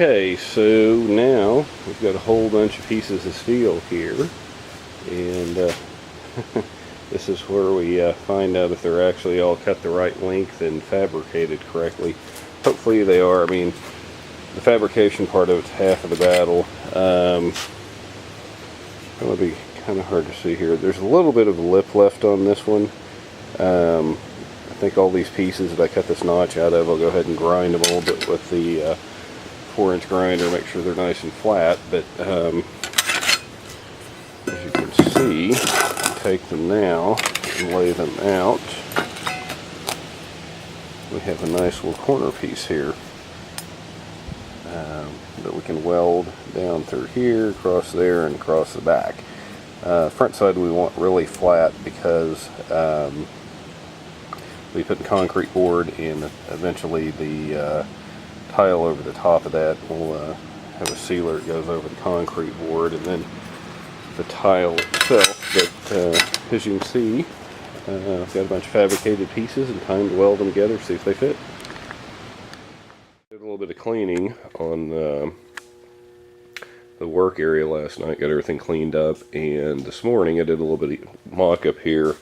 Okay, so now we've got a whole bunch of pieces of steel here, and this is where we find out if they're actually all cut the right length and fabricated correctly. Hopefully they are. I mean, the fabrication part of it's half of the battle. It's going to be kind of hard to see here. There's a little bit of lip left on this one. I think all these pieces that I cut this notch out of, I'll go ahead and grind them a little bit with the 4-inch grinder, make sure they're nice and flat. But as you can see, take them now and lay them out. We have a nice little corner piece here that we can weld down through here, across there, and across the back. Front side we want really flat because we put the concrete board and eventually the tile over the top of that will have a sealer that goes over the concrete board, and then the tile itself. But as you can see, I've got a bunch of fabricated pieces and time to weld them together, see if they fit. Did a little bit of cleaning on the work area last night, got everything cleaned up, and this morning I did a little bit of mock-up here.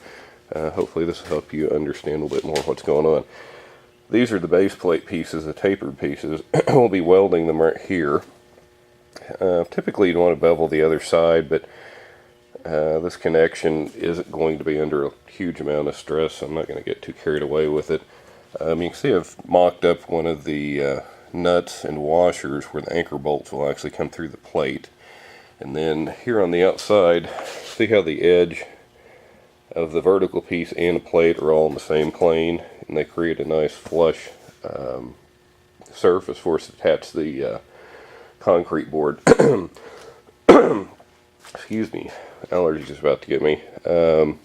Hopefully this will help you understand a little bit more what's going on. These are the base plate pieces, the tapered pieces. We'll be welding them right here. Typically you'd want to bevel the other side, but this connection isn't going to be under a huge amount of stress, so I'm not going to get too carried away with it. You can see I've mocked up one of the nuts and washers where the anchor bolts will actually come through the plate. And then here on the outside, see how the edge of the vertical piece and the plate are all in the same plane, and they create a nice flush surface for us to attach the concrete board. Excuse me, allergies is about to get me. There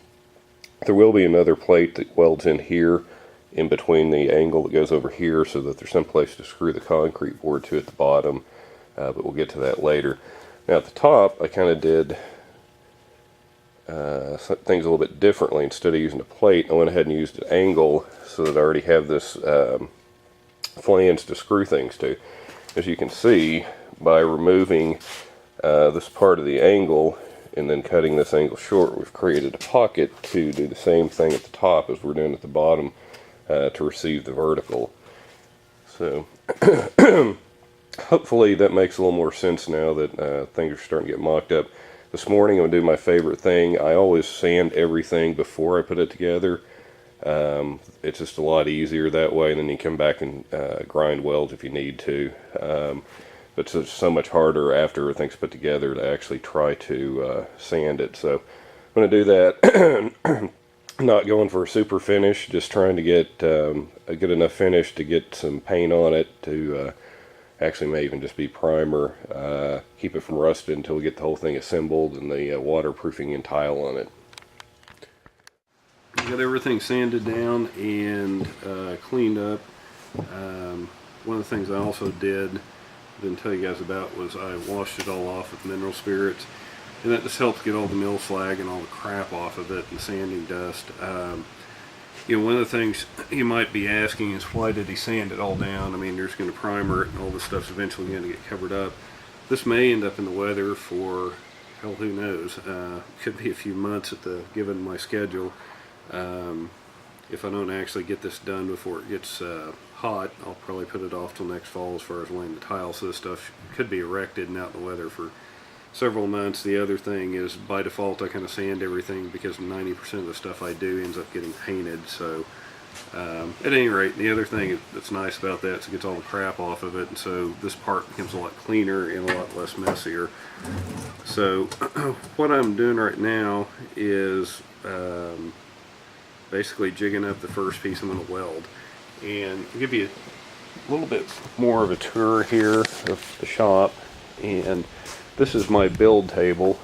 will be another plate that welds in here in between the angle that goes over here, so that there's some place to screw the concrete board to at the bottom, but we'll get to that later. Now at the top I kind of did things a little bit differently. Instead of using a plate, I went ahead and used an angle so that I already have this flange to screw things to. As you can see, by removing this part of the angle and then cutting this angle short, we've created a pocket to do the same thing at the top as we're doing at the bottom to receive the vertical. So hopefully that makes a little more sense now that things are starting to get mocked up. This morning I'm going to do my favorite thing. I always sand everything before I put it together. It's just a lot easier that way, and then you come back and grind welds if you need to. But it's so much harder after everything's put together to actually try to sand it. So I'm going to do that. Not going for a super finish, just trying to get a good enough finish to get some paint on it to actually may even just be primer, keep it from rusting until we get the whole thing assembled and the waterproofing and tile on it. Got everything sanded down and cleaned up. One of the things I also didn't tell you guys about was I washed it all off with mineral spirits, and that just helps get all the mill slag and all the crap off of it and sanding dust. You know, one of the things you might be asking is, why did he sand it all down? I mean, there's going to primer it and all this stuff's eventually going to get covered up. This may end up in the weather for, hell, who knows. Could be a few months given my schedule. If I don't actually get this done before it gets hot, I'll probably put it off till next fall as far as laying the tile, so this stuff could be erected and out in the weather for several months. The other thing is, by default I kind of sand everything because 90% of the stuff I do ends up getting painted. So at any rate, the other thing that's nice about that is it gets all the crap off of it, and so this part becomes a lot cleaner and a lot less messier. So what I'm doing right now is basically jigging up the first piece I'm going to weld, and I'll give you a little bit more of a tour here of the shop. And this is my build table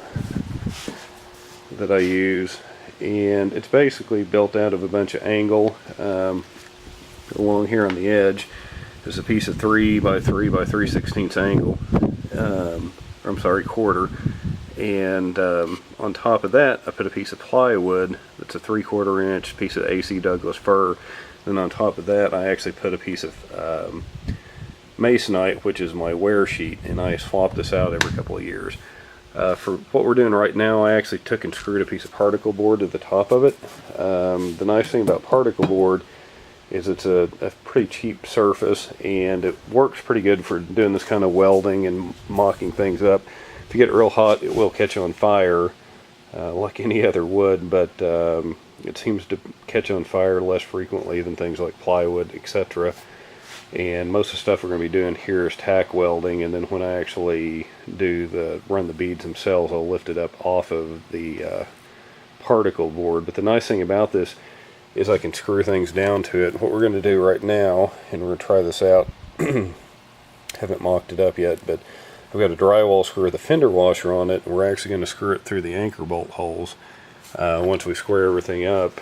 that I use, and it's basically built out of a bunch of angle. Along here on the edge is a piece of 3 by 3 by 3/16 angle, I'm sorry, quarter, and on top of that I put a piece of plywood that's a 3/4 inch piece of AC Douglas fir. Then on top of that I actually put a piece of masonite, which is my wear sheet, and I swap this out every couple of years. For what we're doing right now, I actually took and screwed a piece of particle board to the top of it. The nice thing about particle board is it's a pretty cheap surface, and it works pretty good for doing this kind of welding and mocking things up. If you get it real hot, it will catch on fire like any other wood, but it seems to catch on fire less frequently than things like plywood, etc. And most of the stuff we're going to be doing here is tack welding, and then when I actually run the beads themselves, I'll lift it up off of the particle board. But the nice thing about this is I can screw things down to it. What we're going to do right now, and we're going to try this out, haven't mocked it up yet, but I've got a drywall screw with a fender washer on it, and we're actually going to screw it through the anchor bolt holes once we square everything up,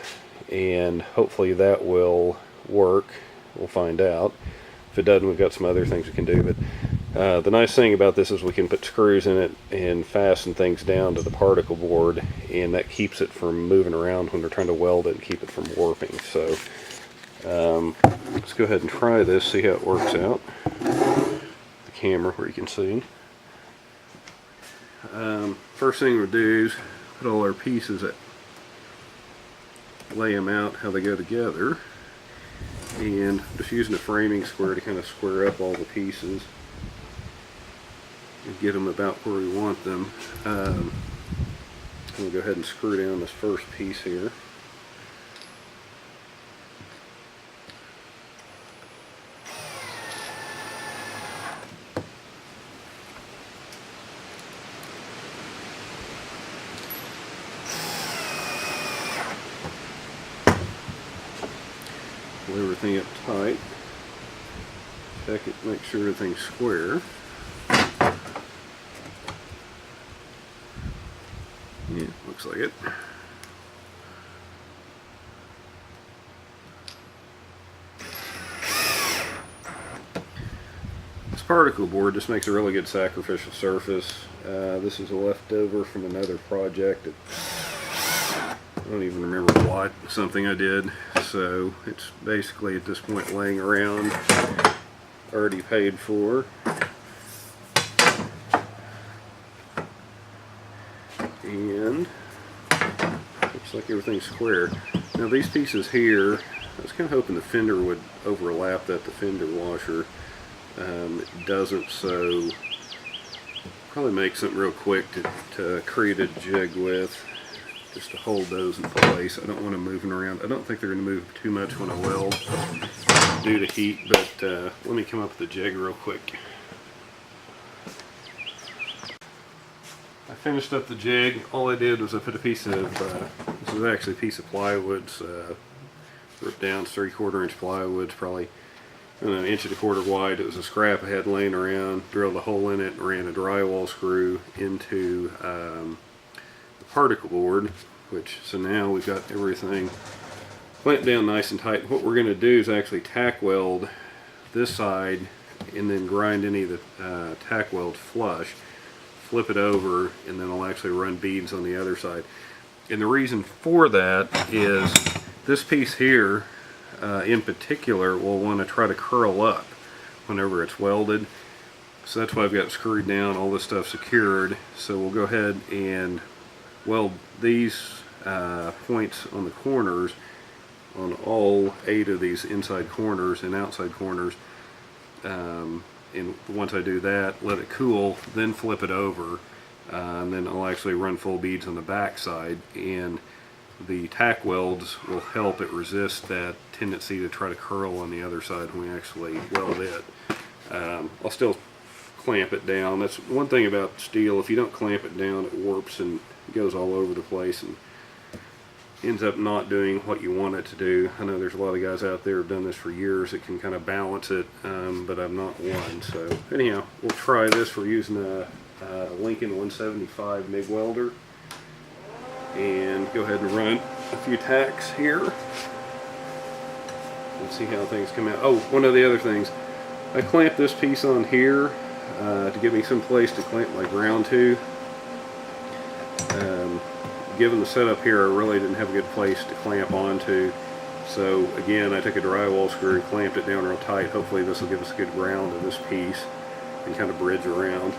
and hopefully that will work. We'll find out. If it doesn't, we've got some other things we can do. But the nice thing about this is we can put screws in it and fasten things down to the particle board, and that keeps it from moving around when we're trying to weld it and keep it from warping. So let's go ahead and try this, see how it works out. The camera where you can see. First thing we'll do is put all our pieces, lay them out how they go together. And just using a framing square to kind of square up all the pieces and get them about where we want them. We'll go ahead and screw down this first piece here. Pull everything up tight. Check it, make sure everything's square. Yeah, looks like it. This particle board just makes a really good sacrificial surface. This is a leftover from another project. I don't even remember what, something I did. So it's basically at this point laying around, already paid for. And looks like everything's square. Now these pieces here, I was kind of hoping the fender would overlap the fender washer. It doesn't, so probably make something real quick to create a jig with, just to hold those in place. I don't want them moving around. I don't think they're going to move too much when I weld due to heat, but let me come up with a jig real quick. I finished up the jig. All I did was I put a piece of, this is actually a piece of plywood, ripped down, 3/4 inch plywood, probably an inch and a quarter wide. It was a scrap I had laying around, drilled a hole in it, and ran a drywall screw into the particle board, so now we've got everything clamped down nice and tight. What we're going to do is actually tack weld this side and then grind any of the tack weld flush, flip it over, and then I'll actually run beads on the other side. And the reason for that is this piece here in particular will want to try to curl up whenever it's welded. So that's why I've got it screwed down, all this stuff secured. So we'll go ahead and weld these points on the corners, on all 8 of these inside corners and outside corners. And once I do that, let it cool, then flip it over, and then I'll actually run full beads on the back side, and the tack welds will help it resist that tendency to try to curl on the other side when we actually weld it. I'll still clamp it down. That's one thing about steel. If you don't clamp it down, it warps and goes all over the place and ends up not doing what you want it to do. I know there's a lot of guys out there who have done this for years that can kind of balance it, but I'm not one. So anyhow, we'll try this. We're using a Lincoln 175 MIG welder, and go ahead and run a few tacks here and see how things come out. Oh, one of the other things, I clamped this piece on here to give me some place to clamp my ground to. Given the setup here, I really didn't have a good place to clamp onto, So again, I took a drywall screw and clamped it down real tight. Hopefully this will give us a good ground in this piece and kind of bridge around.